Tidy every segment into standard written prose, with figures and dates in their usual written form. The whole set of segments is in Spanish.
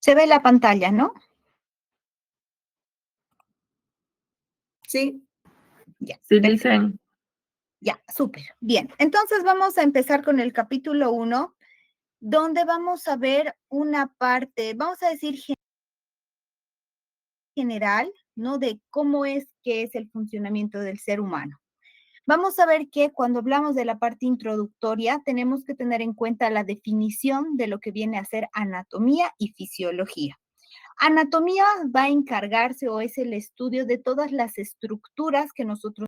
Se ve la pantalla, ¿no? Sí, Ya, sí perfecto. dicen. Ya, súper. Bien, entonces vamos a empezar con el capítulo 1, donde vamos a ver una parte, vamos a decir general, ¿no? De cómo es que es el funcionamiento del ser humano. Vamos a ver que cuando hablamos de la parte introductoria, tenemos que tener en cuenta la definición de lo que viene a ser anatomía y fisiología. Anatomía va a encargarse o es el estudio de todas las estructuras que nosotros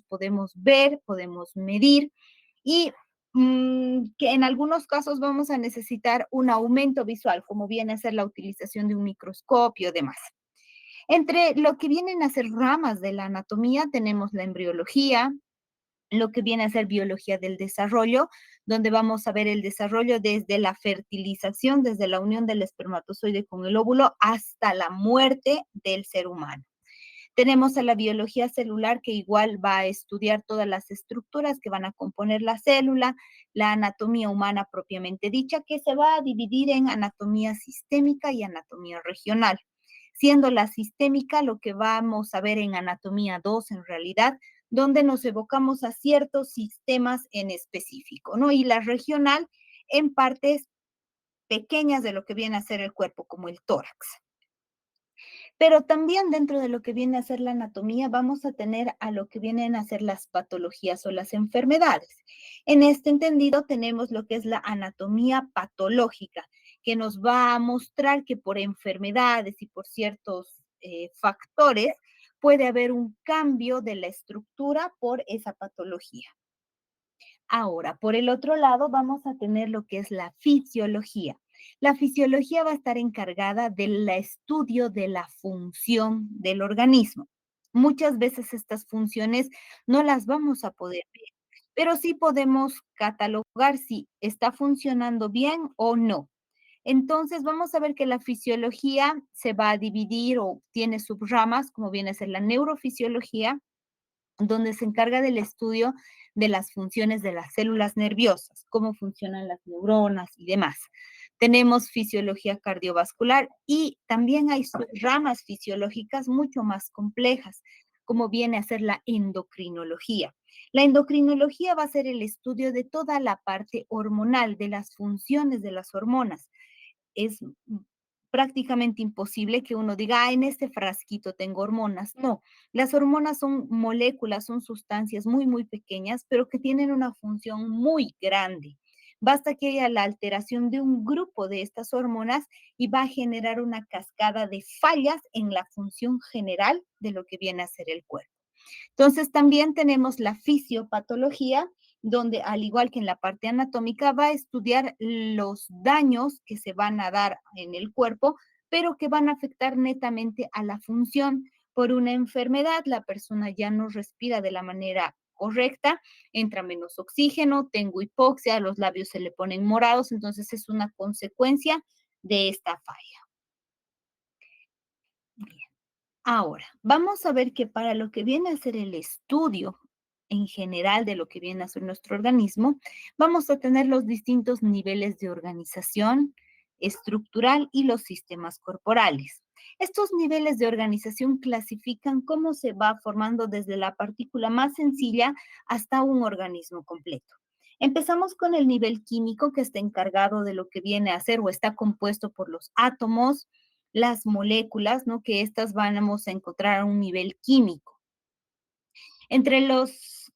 podemos ver, podemos medir y que en algunos casos vamos a necesitar un aumento visual, como viene a ser la utilización de un microscopio y demás. Entre lo que vienen a ser ramas de la anatomía tenemos la embriología, lo que viene a ser biología del desarrollo, donde vamos a ver el desarrollo desde la fertilización, desde la unión del espermatozoide con el óvulo hasta la muerte del ser humano. Tenemos a la biología celular que igual va a estudiar todas las estructuras que van a componer la célula, la anatomía humana propiamente dicha, que se va a dividir en anatomía sistémica y anatomía regional. Siendo la sistémica lo que vamos a ver en anatomía 2 en realidad, donde nos evocamos a ciertos sistemas en específico, ¿no? Y la regional en partes pequeñas de lo que viene a ser el cuerpo, como el tórax. Pero también dentro de lo que viene a ser la anatomía, vamos a tener a lo que vienen a ser las patologías o las enfermedades. En este entendido tenemos lo que es la anatomía patológica, que nos va a mostrar que por enfermedades y por ciertos factores puede haber un cambio de la estructura por esa patología. Ahora, por el otro lado, vamos a tener lo que es la fisiología. La fisiología va a estar encargada del estudio de la función del organismo. Muchas veces estas funciones no las vamos a poder ver, pero sí podemos catalogar si está funcionando bien o no. Entonces, vamos a ver que la fisiología se va a dividir o tiene subramas, como viene a ser la neurofisiología, donde se encarga del estudio de las funciones de las células nerviosas, cómo funcionan las neuronas y demás. Tenemos fisiología cardiovascular y también hay ramas fisiológicas mucho más complejas, como viene a ser la endocrinología. La endocrinología va a ser el estudio de toda la parte hormonal, de las funciones de las hormonas. Es prácticamente imposible que uno diga, en este frasquito tengo hormonas. No, las hormonas son moléculas, son sustancias muy, muy pequeñas, pero que tienen una función muy grande. Basta que haya la alteración de un grupo de estas hormonas y va a generar una cascada de fallas en la función general de lo que viene a ser el cuerpo. Entonces, también tenemos la fisiopatología, donde al igual que en la parte anatómica va a estudiar los daños que se van a dar en el cuerpo, pero que van a afectar netamente a la función. Por una enfermedad, la persona ya no respira de la manera correcta, entra menos oxígeno, tengo hipoxia, los labios se le ponen morados, entonces es una consecuencia de esta falla. Ahora, vamos a ver que para lo que viene a ser el estudio en general de lo que viene a ser nuestro organismo, vamos a tener los distintos niveles de organización estructural y los sistemas corporales. Estos niveles de organización clasifican cómo se va formando desde la partícula más sencilla hasta un organismo completo. Empezamos con el nivel químico que está encargado de lo que viene a ser o está compuesto por los átomos, las moléculas, ¿no? Que estas vamos a encontrar a un nivel químico. Entre los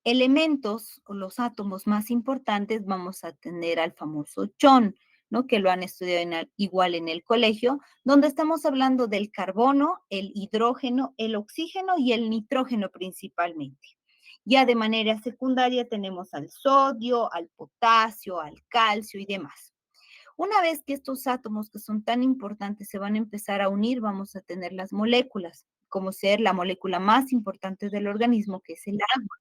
elementos o los átomos más importantes vamos a tener al famoso chon, ¿no? Que lo han estudiado igual en el colegio, donde estamos hablando del carbono, el hidrógeno, el oxígeno y el nitrógeno principalmente. Ya de manera secundaria tenemos al sodio, al potasio, al calcio y demás. Una vez que estos átomos que son tan importantes se van a empezar a unir, vamos a tener las moléculas, como ser la molécula más importante del organismo, que es el agua.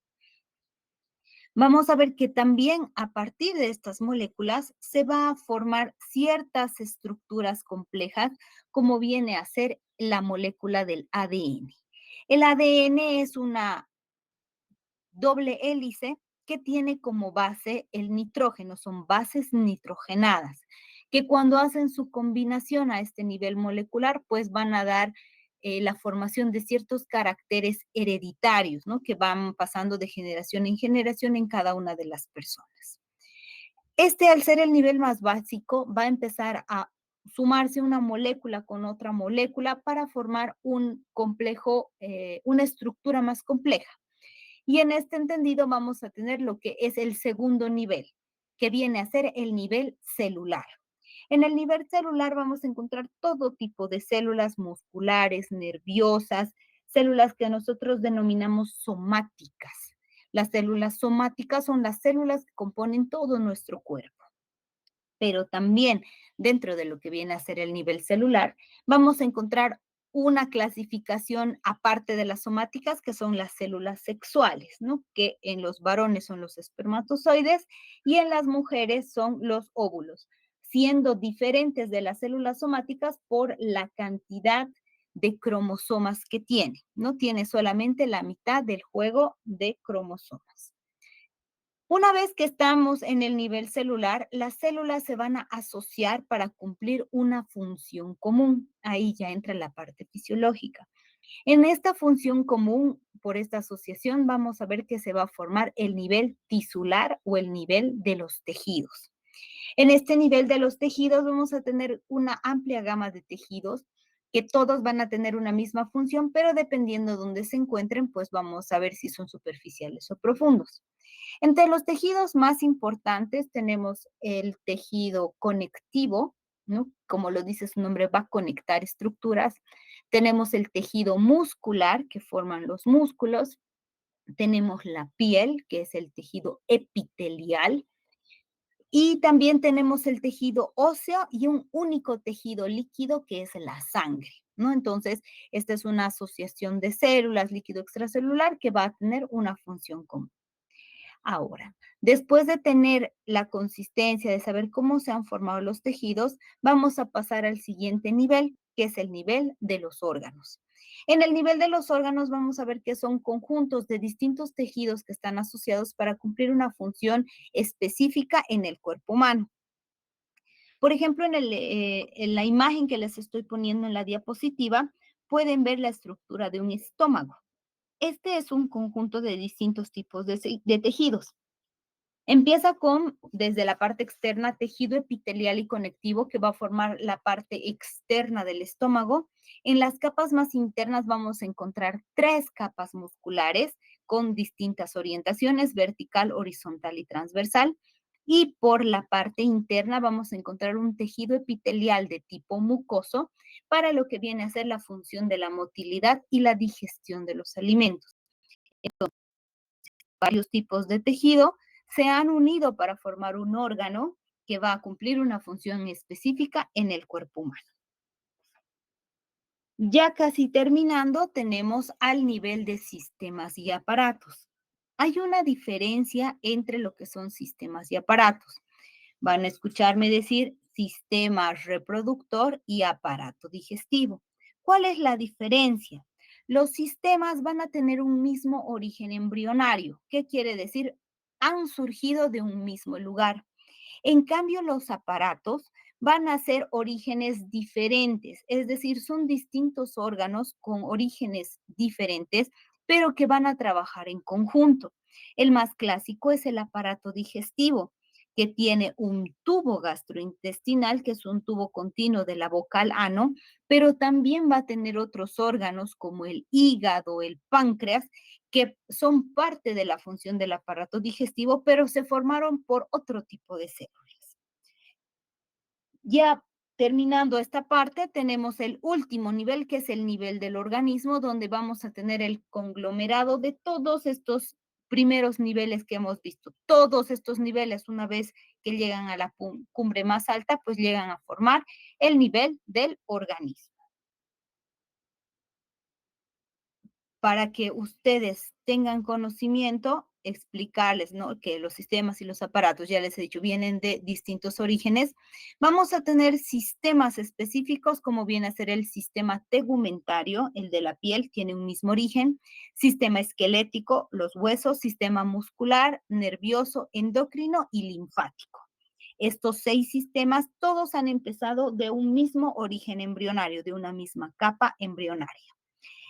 Vamos a ver que también a partir de estas moléculas se va a formar ciertas estructuras complejas, como viene a ser la molécula del ADN. El ADN es una doble hélice que tiene como base el nitrógeno, son bases nitrogenadas. que cuando hacen su combinación a este nivel molecular, pues van a dar la formación de ciertos caracteres hereditarios, ¿no? Que van pasando de generación en generación en cada una de las personas. Este, al ser el nivel más básico, va a empezar a sumarse una molécula con otra molécula para formar un complejo, una estructura más compleja. Y en este entendido vamos a tener lo que es el segundo nivel, que viene a ser el nivel celular. En el nivel celular vamos a encontrar todo tipo de células musculares, nerviosas, células que nosotros denominamos somáticas. Las células somáticas son las células que componen todo nuestro cuerpo, pero también dentro de lo que viene a ser el nivel celular, vamos a encontrar una clasificación aparte de las somáticas, que son las células sexuales, ¿no? Que en los varones son los espermatozoides y en las mujeres son los óvulos, siendo diferentes de las células somáticas por la cantidad de cromosomas que tiene, ¿no? Tiene solamente la mitad del juego de cromosomas. Una vez que estamos en el nivel celular, las células se van a asociar para cumplir una función común. Ahí ya entra la parte fisiológica. En esta función común, por esta asociación, vamos a ver que se va a formar el nivel tisular o el nivel de los tejidos. En este nivel de los tejidos vamos a tener una amplia gama de tejidos que todos van a tener una misma función, pero dependiendo de dónde se encuentren, pues vamos a ver si son superficiales o profundos. Entre los tejidos más importantes tenemos el tejido conectivo, ¿no? Como lo dice su nombre, va a conectar estructuras. Tenemos el tejido muscular, que forman los músculos. Tenemos la piel, que es el tejido epitelial. Y también tenemos el tejido óseo y un único tejido líquido, que es la sangre, ¿no? Entonces, esta es una asociación de células líquido extracelular que va a tener una función común. Ahora, después de tener la consistencia, de saber cómo se han formado los tejidos, vamos a pasar al siguiente nivel, que es el nivel de los órganos. En el nivel de los órganos vamos a ver que son conjuntos de distintos tejidos que están asociados para cumplir una función específica en el cuerpo humano. Por ejemplo, en la imagen que les estoy poniendo en la diapositiva, pueden ver la estructura de un estómago. Este es un conjunto de distintos tipos de tejidos. Empieza con, desde la parte externa, tejido epitelial y conectivo que va a formar la parte externa del estómago. En las capas más internas vamos a encontrar 3 capas musculares con distintas orientaciones, vertical, horizontal y transversal. Y por la parte interna vamos a encontrar un tejido epitelial de tipo mucoso para lo que viene a ser la función de la motilidad y la digestión de los alimentos. Varios tipos de tejido se han unido para formar un órgano que va a cumplir una función específica en el cuerpo humano. Ya casi terminando, tenemos al nivel de sistemas y aparatos. Hay una diferencia entre lo que son sistemas y aparatos. Van a escucharme decir sistema reproductor y aparato digestivo. ¿Cuál es la diferencia? Los sistemas van a tener un mismo origen embrionario. ¿Qué quiere decir? Han surgido de un mismo lugar. En cambio, los aparatos van a ser orígenes diferentes, es decir, son distintos órganos con orígenes diferentes, pero que van a trabajar en conjunto. El más clásico es el aparato digestivo, que tiene un tubo gastrointestinal, que es un tubo continuo de la boca al ano, pero también va a tener otros órganos como el hígado, el páncreas, que son parte de la función del aparato digestivo, pero se formaron por otro tipo de células. Ya terminando esta parte, tenemos el último nivel, que es el nivel del organismo, donde vamos a tener el conglomerado de todos estos primeros niveles que hemos visto. Todos estos niveles, una vez que llegan a la cumbre más alta, pues llegan a formar el nivel del organismo. Para que ustedes tengan conocimiento, explicarles, ¿no? Que los sistemas y los aparatos, ya les he dicho, vienen de distintos orígenes. Vamos a tener sistemas específicos, como viene a ser el sistema tegumentario, el de la piel, tiene un mismo origen, sistema esquelético, los huesos, sistema muscular, nervioso, endocrino y linfático. Estos 6 sistemas, todos han empezado de un mismo origen embrionario, de una misma capa embrionaria.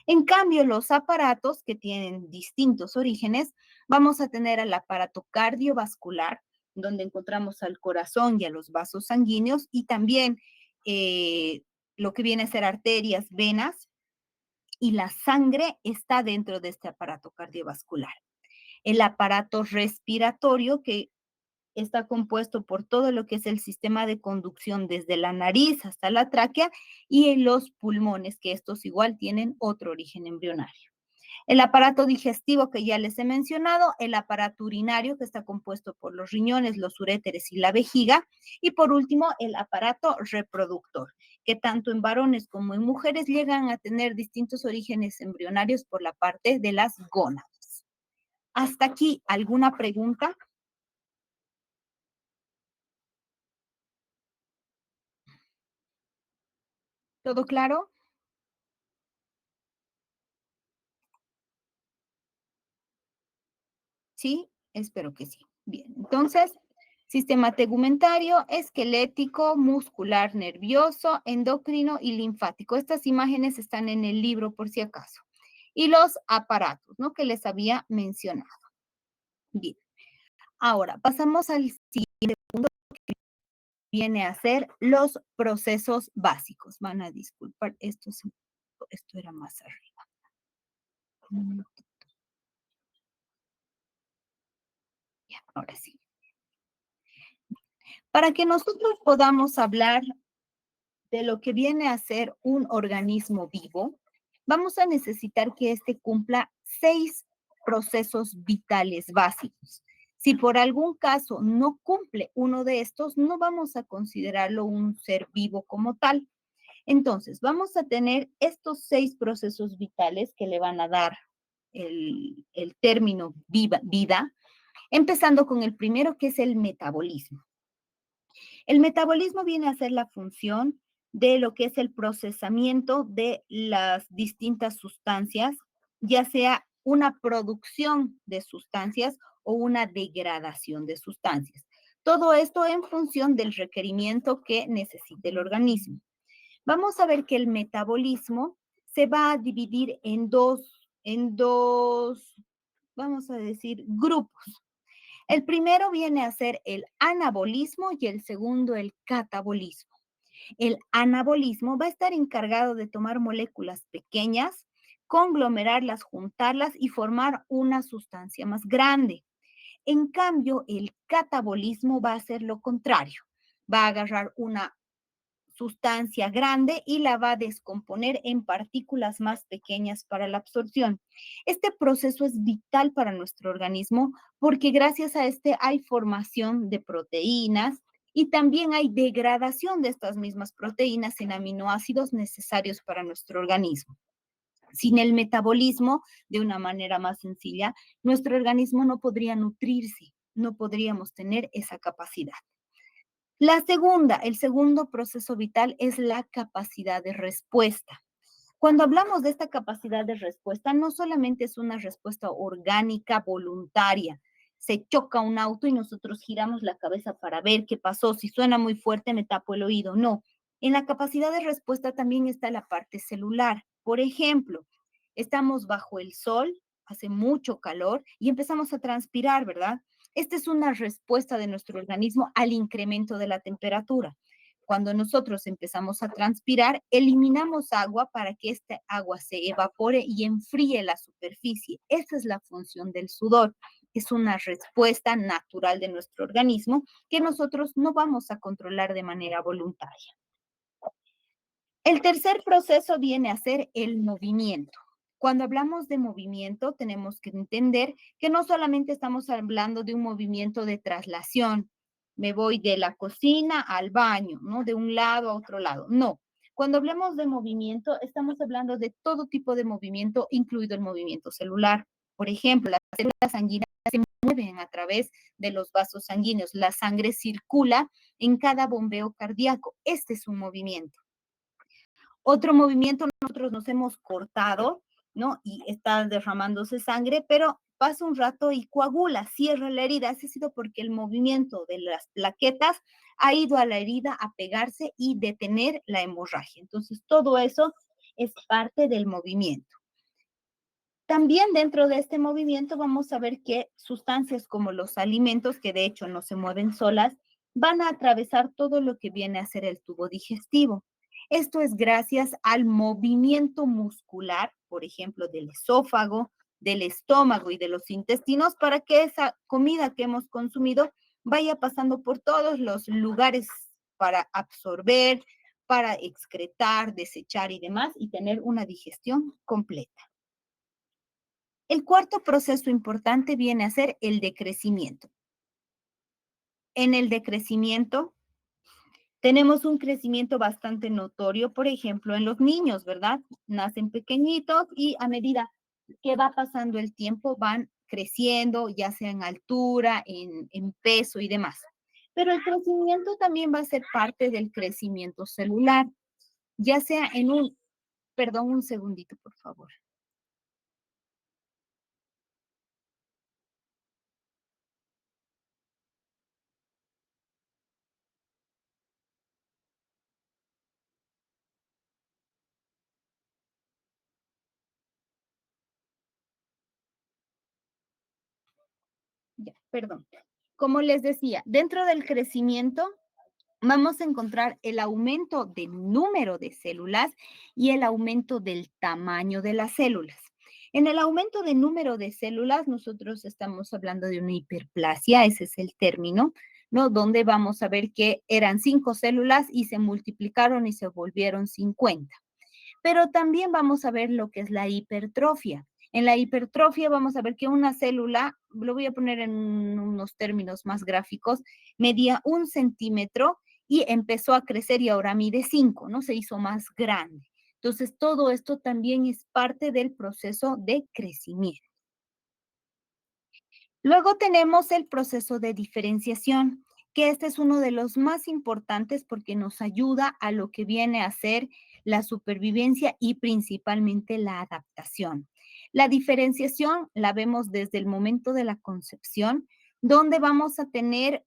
En cambio, los aparatos que tienen distintos orígenes, vamos a tener al aparato cardiovascular, donde encontramos al corazón y a los vasos sanguíneos, y también eh, lo que viene a ser arterias, venas, y la sangre está dentro de este aparato cardiovascular. El aparato respiratorio, que está compuesto por todo lo que es el sistema de conducción desde la nariz hasta la tráquea, y en los pulmones, que estos igual tienen otro origen embrionario. El aparato digestivo que ya les he mencionado, el aparato urinario que está compuesto por los riñones, los uréteres y la vejiga, y por último el aparato reproductor, que tanto en varones como en mujeres llegan a tener distintos orígenes embrionarios por la parte de las gónadas. Hasta aquí, ¿alguna pregunta? ¿Todo claro? Sí, espero que sí. Bien, entonces, sistema tegumentario, esquelético, muscular, nervioso, endocrino y linfático. Estas imágenes están en el libro por si acaso. Y los aparatos, ¿no? Que les había mencionado. Bien, ahora pasamos al siguiente punto, que viene a ser los procesos básicos. Van a disculpar, esto era más arriba. Mm, Ya, ahora sí. Para que nosotros podamos hablar de lo que viene a ser un organismo vivo, vamos a necesitar que éste cumpla 6 procesos vitales básicos. Si por algún caso no cumple uno de estos, no vamos a considerarlo un ser vivo como tal. Entonces, vamos a tener estos 6 procesos vitales que le van a dar el término vida, empezando con el primero, que es el metabolismo. El metabolismo viene a ser la función de lo que es el procesamiento de las distintas sustancias, ya sea una producción de sustancias o una degradación de sustancias. Todo esto en función del requerimiento que necesite el organismo. Vamos a ver que el metabolismo se va a dividir en dos, vamos a decir, grupos. El primero viene a ser el anabolismo y el segundo el catabolismo. El anabolismo va a estar encargado de tomar moléculas pequeñas, conglomerarlas, juntarlas y formar una sustancia más grande. En cambio, el catabolismo va a ser lo contrario. Va a agarrar una sustancia grande y la va a descomponer en partículas más pequeñas para la absorción. Este proceso es vital para nuestro organismo porque gracias a este hay formación de proteínas y también hay degradación de estas mismas proteínas en aminoácidos necesarios para nuestro organismo. Sin el metabolismo, de una manera más sencilla, nuestro organismo no podría nutrirse, no podríamos tener esa capacidad. El segundo proceso vital es la capacidad de respuesta. Cuando hablamos de esta capacidad de respuesta, no solamente es una respuesta orgánica, voluntaria. Se choca un auto y nosotros giramos la cabeza para ver qué pasó. Si suena muy fuerte, me tapo el oído. No. En la capacidad de respuesta también está la parte celular. Por ejemplo, estamos bajo el sol, hace mucho calor y empezamos a transpirar, ¿verdad? Esta es una respuesta de nuestro organismo al incremento de la temperatura. Cuando nosotros empezamos a transpirar, eliminamos agua para que esta agua se evapore y enfríe la superficie. Esa es la función del sudor. Es una respuesta natural de nuestro organismo que nosotros no vamos a controlar de manera voluntaria. El tercer proceso viene a ser el movimiento. Cuando hablamos de movimiento, tenemos que entender que no solamente estamos hablando de un movimiento de traslación, me voy de la cocina al baño, ¿no? De un lado a otro lado. No. Cuando hablamos de movimiento, estamos hablando de todo tipo de movimiento, incluido el movimiento celular. Por ejemplo, las células sanguíneas se mueven a través de los vasos sanguíneos. La sangre circula en cada bombeo cardíaco. Este es un movimiento. Otro movimiento, nosotros nos hemos cortado, ¿no? Y está derramándose sangre, pero pasa un rato y coagula, cierra la herida. Ese ha sido porque el movimiento de las plaquetas ha ido a la herida a pegarse y detener la hemorragia. Entonces, todo eso es parte del movimiento. También dentro de este movimiento vamos a ver que sustancias como los alimentos, que de hecho no se mueven solas, van a atravesar todo lo que viene a ser el tubo digestivo. Esto es gracias al movimiento muscular, por ejemplo, del esófago, del estómago y de los intestinos, para que esa comida que hemos consumido vaya pasando por todos los lugares para absorber, para excretar, desechar y demás, y tener una digestión completa. El cuarto proceso importante viene a ser el decrecimiento. En el decrecimiento tenemos un crecimiento bastante notorio, por ejemplo, en los niños, ¿verdad? Nacen pequeñitos y a medida que va pasando el tiempo van creciendo, ya sea en altura, en peso y demás. Pero el crecimiento también va a ser parte del crecimiento celular, ya sea en un, perdón, un segundito, por favor. Ya, perdón. Como les decía, dentro del crecimiento vamos a encontrar el aumento del número de células y el aumento del tamaño de las células. En el aumento de número de células, nosotros estamos hablando de una hiperplasia, ese es el término, ¿no? Donde vamos a ver que eran 5 células y se multiplicaron y se volvieron 50. Pero también vamos a ver lo que es la hipertrofia. En la hipertrofia vamos a ver que una célula, lo voy a poner en unos términos más gráficos, medía 1 centímetro y empezó a crecer y ahora mide 5, ¿no? Se hizo más grande. Entonces, todo esto también es parte del proceso de crecimiento. Luego tenemos el proceso de diferenciación, que este es uno de los más importantes porque nos ayuda a lo que viene a ser la supervivencia y principalmente la adaptación. La diferenciación la vemos desde el momento de la concepción, donde vamos a tener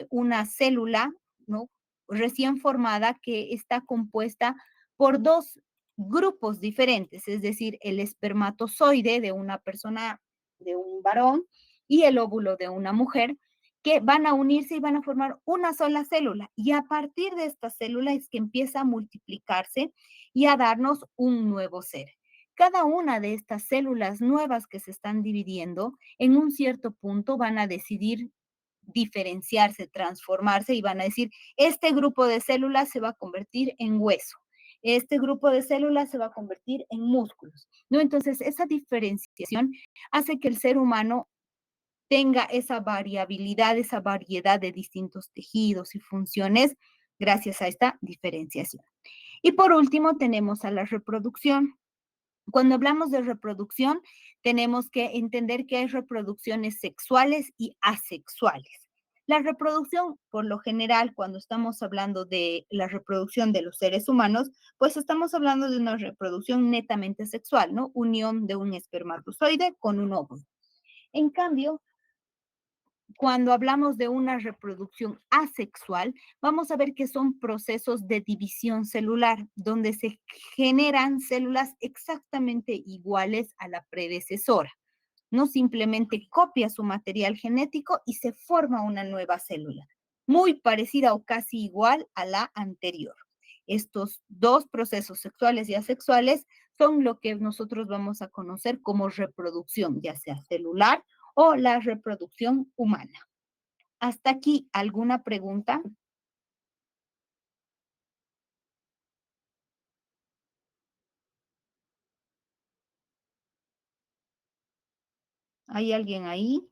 una célula, ¿no? Recién formada que está compuesta por dos grupos diferentes, es decir, el espermatozoide de una persona, de un varón, y el óvulo de una mujer, que van a unirse y van a formar una sola célula. Y a partir de esta célula es que empieza a multiplicarse y a darnos un nuevo ser. Cada una de estas células nuevas que se están dividiendo, en un cierto punto van a decidir diferenciarse, transformarse y van a decir, este grupo de células se va a convertir en hueso, este grupo de células se va a convertir en músculos, ¿no? Entonces, esa diferenciación hace que el ser humano tenga esa variabilidad, esa variedad de distintos tejidos y funciones gracias a esta diferenciación. Y por último, tenemos a la reproducción. Cuando hablamos de reproducción, tenemos que entender que hay reproducciones sexuales y asexuales. La reproducción, por lo general, cuando estamos hablando de la reproducción de los seres humanos, pues estamos hablando de una reproducción netamente sexual, ¿no? Unión de un espermatozoide con un óvulo. En cambio, cuando hablamos de una reproducción asexual, vamos a ver que son procesos de división celular, donde se generan células exactamente iguales a la predecesora. No simplemente copia su material genético y se forma una nueva célula, muy parecida o casi igual a la anterior. Estos dos procesos sexuales y asexuales son lo que nosotros vamos a conocer como reproducción, ya sea celular o la reproducción humana. Hasta aquí, ¿alguna pregunta? ¿Hay alguien ahí?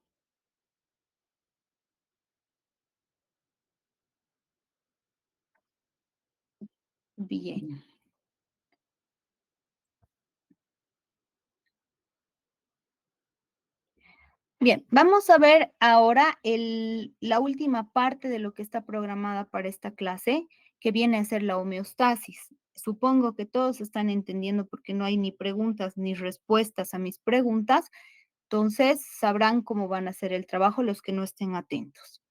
Bien. Bien, vamos a ver ahora la última parte de lo que está programada para esta clase, que viene a ser la homeostasis. Supongo que todos están entendiendo porque no hay ni preguntas ni respuestas a mis preguntas. Entonces, sabrán cómo van a hacer el trabajo los que no estén atentos.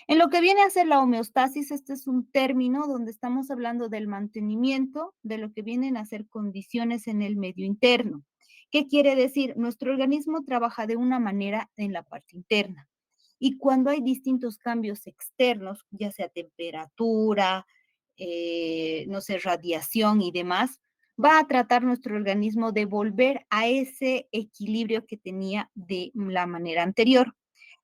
En lo que viene a ser la homeostasis, este es un término donde estamos hablando del mantenimiento de lo que vienen a ser condiciones en el medio interno. ¿Qué quiere decir? Nuestro organismo trabaja de una manera en la parte interna. Y cuando hay distintos cambios externos, ya sea temperatura, no sé, radiación y demás, va a tratar nuestro organismo de volver a ese equilibrio que tenía de la manera anterior.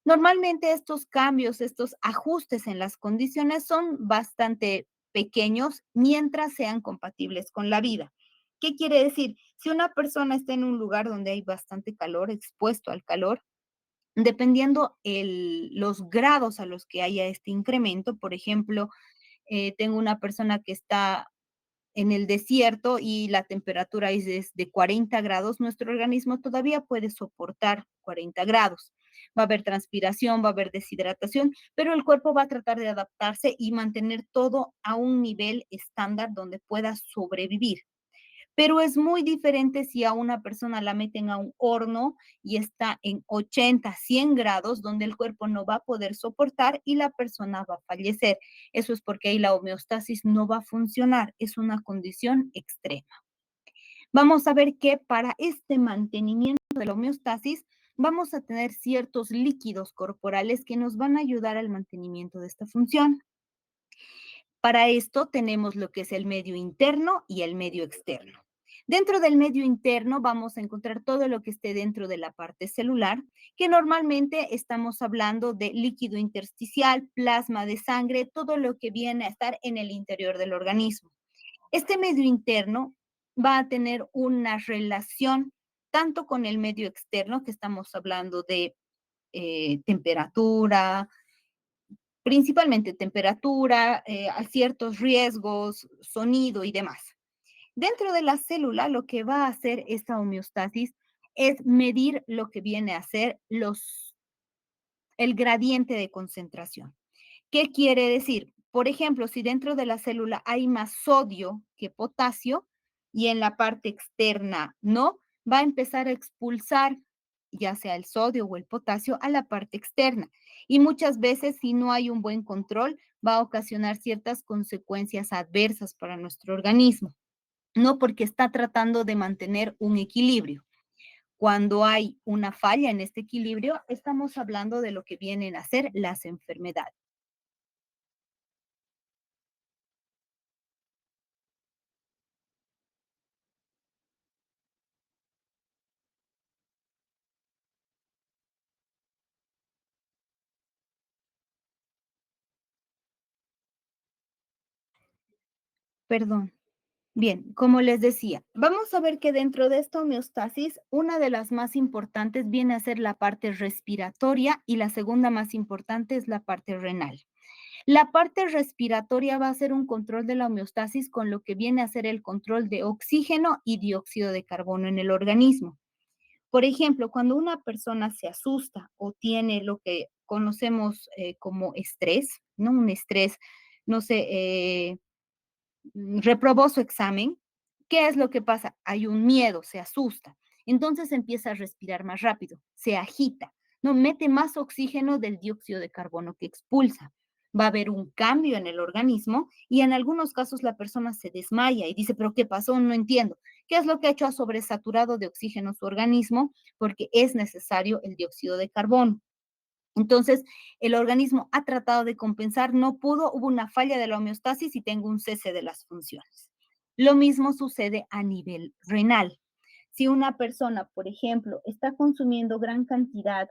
Normalmente estos cambios, estos ajustes en las condiciones son bastante pequeños mientras sean compatibles con la vida. ¿Qué quiere decir? Si una persona está en un lugar donde hay bastante calor, expuesto al calor, dependiendo los grados a los que haya este incremento, por ejemplo, tengo una persona que está en el desierto y la temperatura es de 40 grados, nuestro organismo todavía puede soportar 40 grados. Va a haber transpiración, va a haber deshidratación, pero el cuerpo va a tratar de adaptarse y mantener todo a un nivel estándar donde pueda sobrevivir. Pero es muy diferente si a una persona la meten a un horno y está en 80, 100 grados, donde el cuerpo no va a poder soportar y la persona va a fallecer. Eso es porque ahí la homeostasis no va a funcionar, es una condición extrema. Vamos a ver que para este mantenimiento de la homeostasis vamos a tener ciertos líquidos corporales que nos van a ayudar al mantenimiento de esta función. Para esto tenemos lo que es el medio interno y el medio externo. Dentro del medio interno vamos a encontrar todo lo que esté dentro de la parte celular, que normalmente estamos hablando de líquido intersticial, plasma de sangre, todo lo que viene a estar en el interior del organismo. Este medio interno va a tener una relación tanto con el medio externo, que estamos hablando de temperatura, principalmente temperatura, a ciertos riesgos, sonido y demás. Dentro de la célula, lo que va a hacer esta homeostasis es medir lo que viene a ser el gradiente de concentración. ¿Qué quiere decir? Por ejemplo, si dentro de la célula hay más sodio que potasio y en la parte externa no, va a empezar a expulsar ya sea el sodio o el potasio a la parte externa. Y muchas veces, si no hay un buen control, va a ocasionar ciertas consecuencias adversas para nuestro organismo, no porque está tratando de mantener un equilibrio. Cuando hay una falla en este equilibrio, estamos hablando de lo que vienen a ser las enfermedades. Perdón. Bien, como les decía, vamos a ver que dentro de esta homeostasis, una de las más importantes viene a ser la parte respiratoria y la segunda más importante es la parte renal. La parte respiratoria va a ser un control de la homeostasis con lo que viene a ser el control de oxígeno y dióxido de carbono en el organismo. Por ejemplo, cuando una persona se asusta o tiene lo que conocemos como estrés, ¿no? Un estrés, no sé, reprobó su examen, ¿qué es lo que pasa? Hay un miedo, se asusta. Entonces empieza a respirar más rápido, se agita, no mete más oxígeno del dióxido de carbono que expulsa. Va a haber un cambio en el organismo y en algunos casos la persona se desmaya y dice, pero ¿qué pasó? No entiendo. ¿Qué es lo que ha hecho? Ha sobresaturado de oxígeno su organismo porque es necesario el dióxido de carbono. Entonces, el organismo ha tratado de compensar, no pudo, hubo una falla de la homeostasis y tengo un cese de las funciones. Lo mismo sucede a nivel renal. Si una persona, por ejemplo, está consumiendo gran cantidad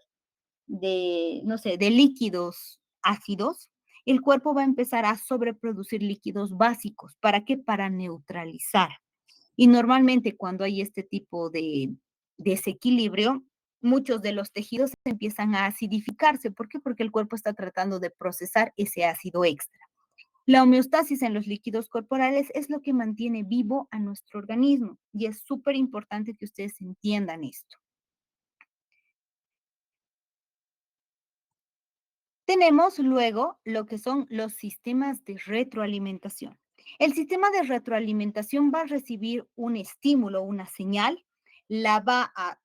de, no sé, de líquidos ácidos, el cuerpo va a empezar a sobreproducir líquidos básicos. ¿Para qué? Para neutralizar. Y normalmente cuando hay este tipo de desequilibrio, muchos de los tejidos empiezan a acidificarse. ¿Por qué? Porque el cuerpo está tratando de procesar ese ácido extra. La homeostasis en los líquidos corporales es lo que mantiene vivo a nuestro organismo y es súper importante que ustedes entiendan esto. Tenemos luego lo que son los sistemas de retroalimentación. El sistema de retroalimentación va a recibir un estímulo, una señal, la va a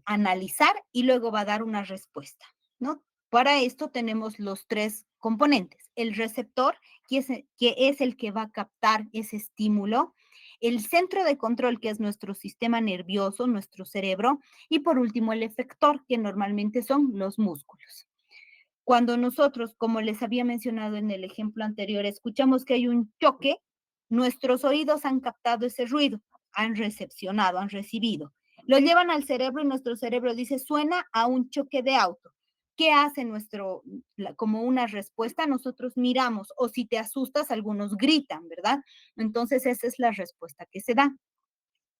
analizar y luego va a dar una respuesta, ¿no? Para esto tenemos los tres componentes. El receptor, que es el que va a captar ese estímulo, el centro de control, que es nuestro sistema nervioso, nuestro cerebro, y por último el efector, que normalmente son los músculos. Cuando nosotros, como les había mencionado en el ejemplo anterior, escuchamos que hay un choque, nuestros oídos han captado ese ruido, han recepcionado, han recibido. Lo llevan al cerebro y nuestro cerebro dice, suena a un choque de auto. ¿Qué hace como una respuesta? Nosotros miramos, o si te asustas, algunos gritan, ¿verdad? Entonces esa es la respuesta que se da.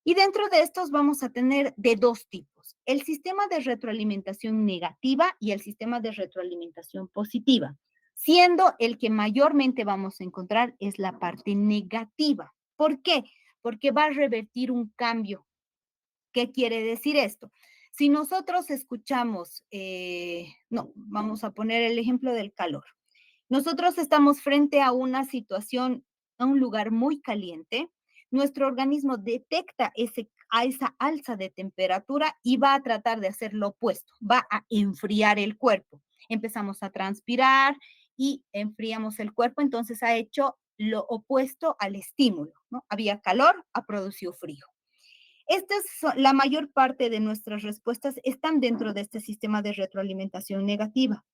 Y dentro de estos vamos a tener de dos tipos, el sistema de retroalimentación negativa y el sistema de retroalimentación positiva, siendo el que mayormente vamos a encontrar es la parte negativa. ¿Por qué? Porque va a revertir un cambio. ¿Qué quiere decir esto? Si nosotros escuchamos, no, vamos a poner el ejemplo del calor. Nosotros estamos frente a una situación, a un lugar muy caliente. Nuestro organismo detecta a esa alza de temperatura y va a tratar de hacer lo opuesto, va a enfriar el cuerpo. Empezamos a transpirar y enfriamos el cuerpo, entonces ha hecho lo opuesto al estímulo, ¿no? Había calor, ha producido frío. La mayor parte de nuestras respuestas están dentro de este sistema de retroalimentación negativa.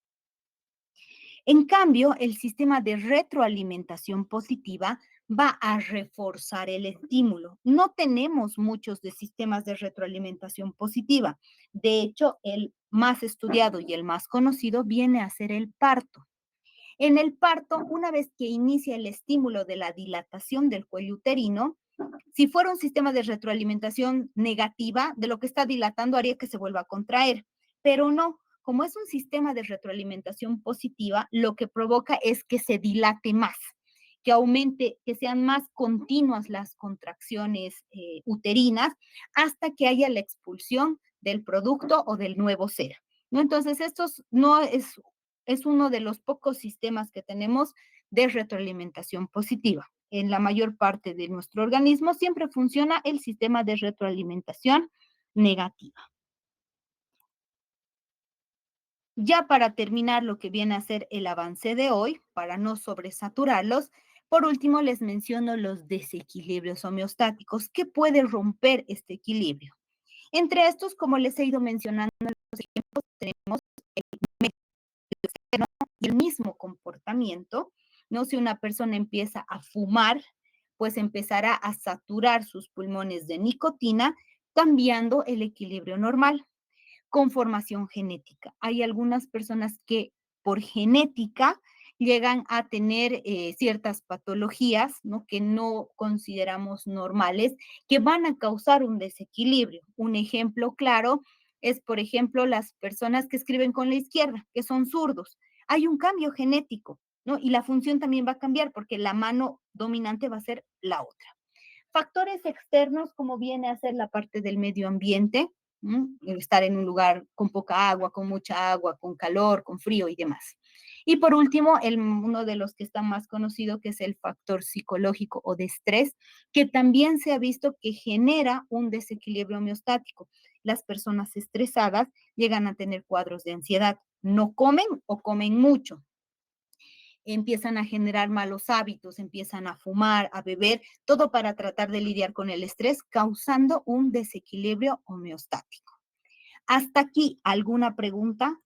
En cambio, el sistema de retroalimentación positiva va a reforzar el estímulo. No tenemos muchos de sistemas de retroalimentación positiva. De hecho, el más estudiado y el más conocido viene a ser el parto. En el parto, una vez que inicia el estímulo de la dilatación del cuello uterino, si fuera un sistema de retroalimentación negativa, de lo que está dilatando haría que se vuelva a contraer, pero no. Como es un sistema de retroalimentación positiva, lo que provoca es que se dilate más, que aumente, que sean más continuas las contracciones uterinas hasta que haya la expulsión del producto o del nuevo ser, ¿no? Entonces, no es uno de los pocos sistemas que tenemos de retroalimentación positiva. En la mayor parte de nuestro organismo siempre funciona el sistema de retroalimentación negativa. Ya para terminar lo que viene a ser el avance de hoy, para no sobresaturarlos, por último les menciono los desequilibrios homeostáticos que puede romper este equilibrio. Entre estos, como les he ido mencionando en los ejemplos, tenemos el mismo comportamiento, ¿no? Si una persona empieza a fumar, pues empezará a saturar sus pulmones de nicotina, cambiando el equilibrio normal. Conformación genética. Hay algunas personas que por genética llegan a tener ciertas patologías, ¿no? Que no consideramos normales, que van a causar un desequilibrio. Un ejemplo claro es, por ejemplo, las personas que escriben con la izquierda, que son zurdos. Hay un cambio genético, ¿no? Y la función también va a cambiar porque la mano dominante va a ser la otra. Factores externos, como viene a ser la parte del medio ambiente, estar en un lugar con poca agua, con mucha agua, con calor, con frío y demás. Y por último, uno de los que está más conocido, que es el factor psicológico o de estrés, que también se ha visto que genera un desequilibrio homeostático. Las personas estresadas llegan a tener cuadros de ansiedad, no comen o comen mucho, empiezan a generar malos hábitos, empiezan a fumar, a beber, todo para tratar de lidiar con el estrés, causando un desequilibrio homeostático. ¿Hasta aquí alguna pregunta?